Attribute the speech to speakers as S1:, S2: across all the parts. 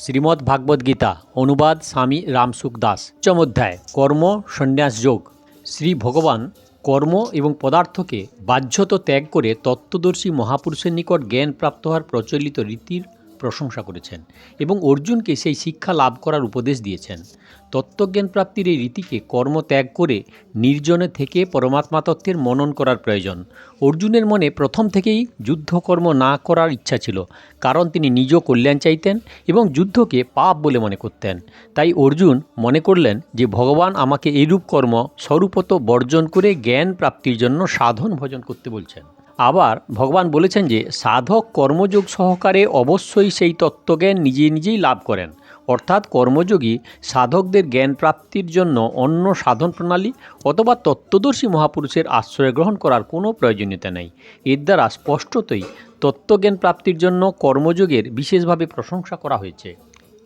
S1: শ্রীমদ্ ভাগবত গীতা অনুবাদ স্বামী রামসুখ দাস। পঞ্চম অধ্যায় কর্ম সন্ন্যাস যোগ। শ্রী ভগবান কর্ম এবং পদার্থকে বাহ্যত ত্যাগ করে তত্ত্বদর্শী মহাপুরুষের নিকট জ্ঞান প্রাপ্ত হওয়ার প্রচলিত রীতির প্রশংসা করেছেন এবং অর্জুনকে সেই শিক্ষা লাভ করার উপদেশ দিয়েছেন। তত্ত্বজ্ঞান প্রাপ্তির এই রীতিকে কর্ম ত্যাগ করে নির্জনে থেকে পরমাত্মা তত্ত্বের মনন করার প্রয়োজন। অর্জুনের মনে প্রথম থেকেই যুদ্ধকর্ম না করার ইচ্ছা ছিল, কারণ তিনি নিজ কল্যাণ চাইতেন এবং যুদ্ধকে পাপ বলে মনে করতেন। তাই অর্জুন মনে করলেন যে ভগবান আমাকে এইরূপ কর্ম স্বরূপত বর্জন করে জ্ঞান প্রাপ্তির জন্য সাধন ভজন করতে বলছেন। আবার ভগবান বলেছেন যে সাধক কর্মযোগ সহকারে অবশ্যই সেই তত্ত্বজ্ঞান নিজে নিজেই লাভ করেন, অর্থাৎ কর্মযোগী সাধকদের জ্ঞান প্রাপ্তির জন্য অন্য সাধন প্রণালী অথবা তত্ত্বদর্শী মহাপুরুষের আশ্রয় গ্রহণ করার কোনো প্রয়োজনীয়তা নেই। এর দ্বারা স্পষ্টতই তত্ত্বজ্ঞান প্রাপ্তির জন্য কর্মযোগের বিশেষভাবে প্রশংসা করা হয়েছে।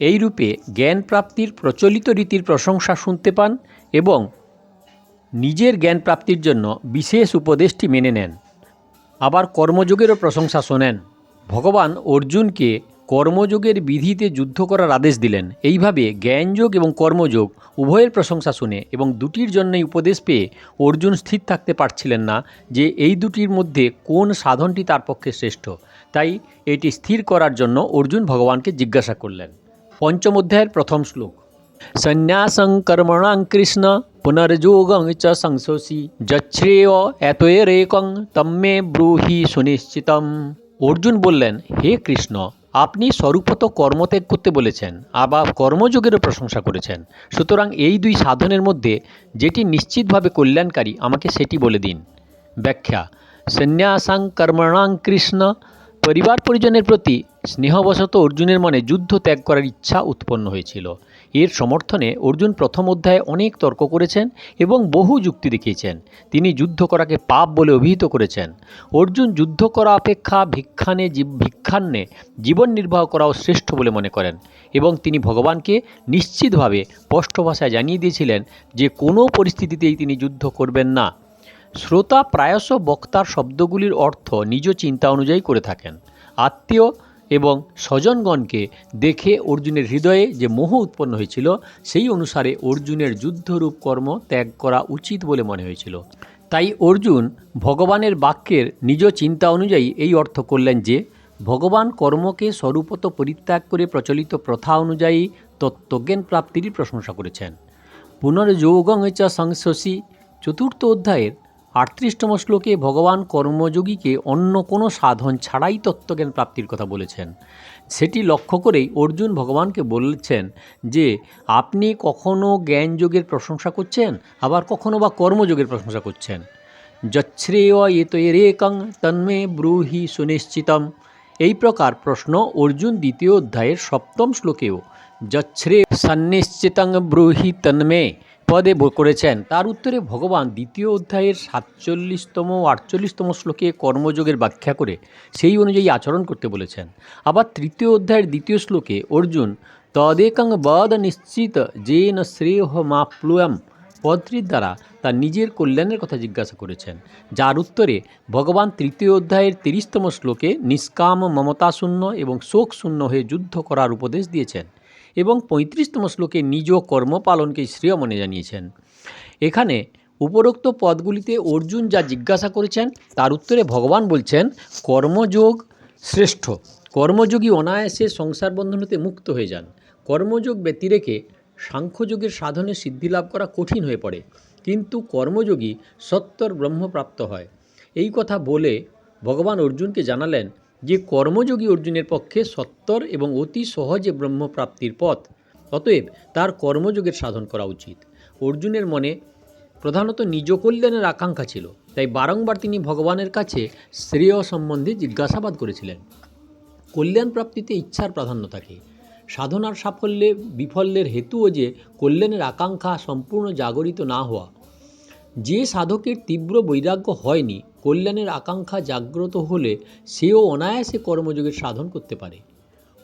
S1: এই রূপে জ্ঞান প্রাপ্তির প্রচলিত রীতির প্রশংসা শুনতে পান এবং নিজের জ্ঞান প্রাপ্তির জন্য বিশেষ উপদেশটি মেনে নেন। আবার কর্মযোগেরও প্রশংসা শোনেন। ভগবান অর্জুনকে কর্মযোগের বিধিতে যুদ্ধ করার আদেশ দিলেন। এইভাবে জ্ঞানযোগ এবং কর্মযোগ উভয়ের প্রশংসা শুনে এবং দুটির জন্যই উপদেশ পেয়ে অর্জুন স্থির থাকতে পারছিলেন না যে এই দুটির মধ্যে কোন সাধনটি তার পক্ষে শ্রেষ্ঠ। তাই এটি স্থির করার জন্য অর্জুন ভগবানকে জিজ্ঞাসা করলেন। পঞ্চম অধ্যায়ের প্রথম শ্লোক। সন্ন্যাসং কর্মণাং কৃষ্ণ পুনর্যোগং চ সংশোষি যচ্ছ্রেয় এতয়েরেকং তম্মে ব্রূহি সুনিশ্চিতম। অর্জুন বললেন, হে কৃষ্ণ, আপনি স্বরূপত কর্মত্যাগ করতে বলেছেন, আবার কর্মযোগেরও প্রশংসা করেছেন। সুতরাং এই দুই সাধনের মধ্যে যেটি নিশ্চিতভাবে কল্যাণকারী আমাকে সেটি বলে দিন। ব্যাখ্যা। সন্ন্যাসাং কর্মণাং কৃষ্ণ। পরিবার পরিজনের প্রতি স্নেহবশত অর্জুনের মনে যুদ্ধ ত্যাগ করার ইচ্ছা উৎপন্ন হয়েছিল। এর সমর্থনে অর্জুন প্রথম অধ্যায়ে অনেক তর্ক করেছেন এবং বহু যুক্তি দেখিয়েছেন। তিনি যুদ্ধ করাকে পাপ বলে অভিহিত করেছেন। অর্জুন যুদ্ধ করা অপেক্ষা ভিক্ষান্নে জীবন নির্বাহ করাও শ্রেষ্ঠ বলে মনে করেন এবং তিনি ভগবানকে নিশ্চিতভাবে স্পষ্ট ভাষায় জানিয়ে দিয়েছিলেন যে কোনো পরিস্থিতিতেই তিনি যুদ্ধ করবেন না। শ্রোতা প্রায়শ বক্তার শব্দগুলির অর্থ নিজ চিন্তা অনুযায়ী করে থাকেন। আত্মীয় এবং স্বজনগণকে দেখে অর্জুনের হৃদয়ে যে মোহ উৎপন্ন হয়েছিল, সেই অনুসারে অর্জুনের যুদ্ধরূপ কর্ম ত্যাগ করা উচিত বলে মনে হয়েছিল। তাই অর্জুন ভগবানের বাক্যের নিজ চিন্তা অনুযায়ী এই অর্থ করলেন যে ভগবান কর্মকে স্বরূপত পরিত্যাগ করে প্রচলিত প্রথা অনুযায়ী তত্ত্বজ্ঞান প্রাপ্তিরই প্রশংসা করেছেন। পুনর্যোগং চ সংশোষি। চতুর্থ অধ্যায়ের 38তম শ্লোকে ভগবান কর্মযোগীকে অন্য কোনো সাধন ছাড়াই তত্ত্বজ্ঞান প্রাপ্তির কথা বলেছেন। সেটি লক্ষ্য করেই অর্জুন ভগবানকে বলেছেন যে আপনি কখনও জ্ঞানযোগের প্রশংসা করছেন, আবার কখনও বা কর্মযোগের প্রশংসা করছেন। যচ্ছ্রেয় এতয়েরেকং তন্মে ব্রূহি সুনিশ্চিতম। এই প্রকার প্রশ্ন অর্জুন দ্বিতীয় অধ্যায়ের 7ম শ্লোকেও যচ্ছ্রেয় সন্নিশ্চিতং ব্রূহি তন্মে পদে করেছেন। তার উত্তরে ভগবান দ্বিতীয় অধ্যায়ের 47তম ও 48তম শ্লোকে কর্মযোগের ব্যাখ্যা করে সেই অনুযায়ী আচরণ করতে বলেছেন। আবার তৃতীয় অধ্যায়ের দ্বিতীয় শ্লোকে অর্জুন তদেকং বদ নিশ্চিত যেন শ্রেয় মাপ্লুয়ম পদটির দ্বারা তার নিজের কল্যাণের কথা জিজ্ঞাসা করেছেন, যার উত্তরে ভগবান তৃতীয় অধ্যায়ের 30তম শ্লোকে নিষ্কাম মমতাশূন্য এবং শোকশূন্য হয়ে যুদ্ধ করার উপদেশ দিয়েছেন এবং 35তম শ্লোকে নিজ কর্মপালনকে শ্রেয় মনে জানিয়েছেন। এখানে উপরোক্ত পদগুলিতে অর্জুন যা জিজ্ঞাসা করেছেন তার উত্তরে ভগবান বলছেন কর্মযোগ শ্রেষ্ঠ। কর্মযোগী অনায়াসে সংসার বন্ধন হতে মুক্ত হয়ে যান। কর্মযোগ ব্যতিরেকে সাংখ্যযোগের সাধনে সিদ্ধিলাভ করা কঠিন হয়ে পড়ে, কিন্তু কর্মযোগী সত্তর ব্রহ্মপ্রাপ্ত হয়। এই কথা বলে ভগবান অর্জুনকে জানালেন যে কর্মযোগী অর্জুনের পক্ষে সত্তর এবং অতি সহজে ব্রহ্মপ্রাপ্তির পথ, অতএব তার কর্মযোগের সাধন করা উচিত। অর্জুনের মনে প্রধানত নিজ কল্যাণের আকাঙ্ক্ষা ছিল, তাই বারংবার তিনি ভগবানের কাছে শ্রেয় সম্বন্ধে জিজ্ঞাসাবাদ করেছিলেন। কল্যাণ প্রাপ্তিতে ইচ্ছার প্রাধান্য থাকে। সাধনার সাফল্যে বিফলের হেতুও যে কল্যাণের আকাঙ্ক্ষা সম্পূর্ণ জাগরিত না হওয়া। যে সাধকের তীব্র বৈরাগ্য হয়নি, কল্যাণের আকাঙ্ক্ষা জাগ্রত হলে সেও অনায়াসে কর্মযোগের সাধন করতে পারে।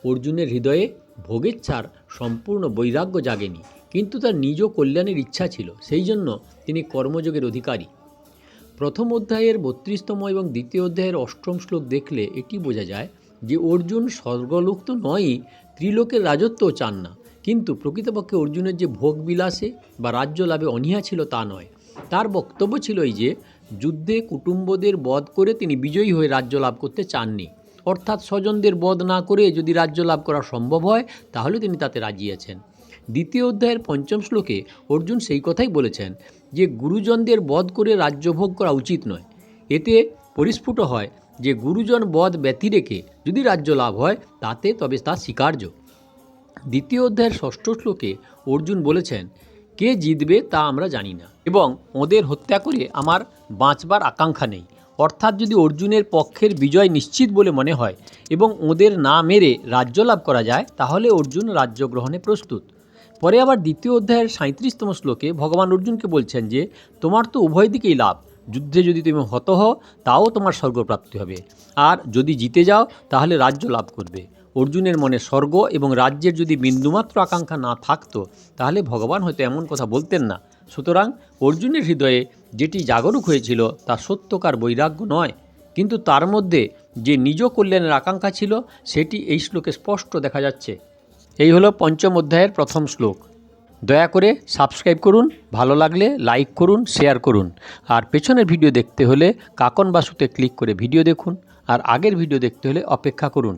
S1: অর্জুনের হৃদয়ে ভোগেচ্ছার সম্পূর্ণ বৈরাগ্য জাগেনি, কিন্তু তার নিজ কল্যাণের ইচ্ছা ছিল, সেই জন্য তিনি কর্মযোগের অধিকারী। প্রথম অধ্যায়ের 32তম এবং দ্বিতীয় অধ্যায়ের 8ম শ্লোক দেখলে এটি বোঝা যায় যে অর্জুন স্বর্গলোক তো নয়ই, ত্রিলোকের রাজত্বও চান না। কিন্তু প্রকৃতপক্ষে অর্জুনের যে ভোগবিলাসে বা রাজ্য লাভে অনীহা ছিল তা নয়। তার বক্তব্য ছিল এই যে যুদ্ধে কুটুম্বদের বধ করে তিনি বিজয়ী হয়ে রাজ্য লাভ করতে চাননি। অর্থাৎ স্বজনদের বধ না করে যদি রাজ্য লাভ করা সম্ভব হয় তাহলে তিনি তাতে রাজি আছেন। দ্বিতীয় অধ্যায়ের ৫ম শ্লোকে অর্জুন সেই কথাই বলেছেন যে গুরুজনদের বধ করে রাজ্যভোগ করা উচিত নয়। এতে পরিস্ফুট হয় যে গুরুজন বধ ব্যতি রেখে যদি রাজ্য লাভ হয় তাতে তবে তা স্বীকার্য। দ্বিতীয় অধ্যায়ের ৬ষ্ঠ শ্লোকে অর্জুন বলেছেন, কে জিতবে তা আমরা জানি না এবং ওদের হত্যা করে আমার বাঁচবার আকাঙ্ক্ষা নেই। অর্থাৎ যদি অর্জুনের পক্ষের বিজয় নিশ্চিত বলে মনে হয় এবং ওদের না মেরে রাজ্য লাভ করা যায় তাহলে অর্জুন রাজ্য গ্রহণে প্রস্তুত। পরে আবার দ্বিতীয় অধ্যায়ের ৩৭তম শ্লোকে ভগবান অর্জুনকে বলছেন যে তোমার তো উভয় দিকেই লাভ, যুদ্ধে যদি তুমি হত হও তাও তোমার স্বর্গপ্রাপ্তি হবে, আর যদি জিতে যাও তাহলে রাজ্য লাভ করবে। অর্জুনের মনে স্বর্গ এবং রাজ্যের যদি বিন্দুমাত্র আকাঙ্ক্ষা না থাকতো তাহলে ভগবান হয়তো এমন কথা বলতেন না। সুতরাং অর্জুনের হৃদয়ে যেটি জাগরুক হয়েছিল তা সত্যকার বৈরাগ্য নয়, কিন্তু তার মধ্যে যে নিজ কল্যাণের আকাঙ্ক্ষা ছিল সেটি এই শ্লোকে স্পষ্ট দেখা যাচ্ছে। এই হলো ৫ম অধ্যায়ের প্রথম শ্লোক। দয়া করে সাবস্ক্রাইব করুন, ভালো লাগলে লাইক করুন, শেয়ার করুন। আর পেছনের ভিডিও দেখতে হলে কাকন বাসুতে ক্লিক করে ভিডিও দেখুন, আর আগের ভিডিও দেখতে হলে অপেক্ষা করুন।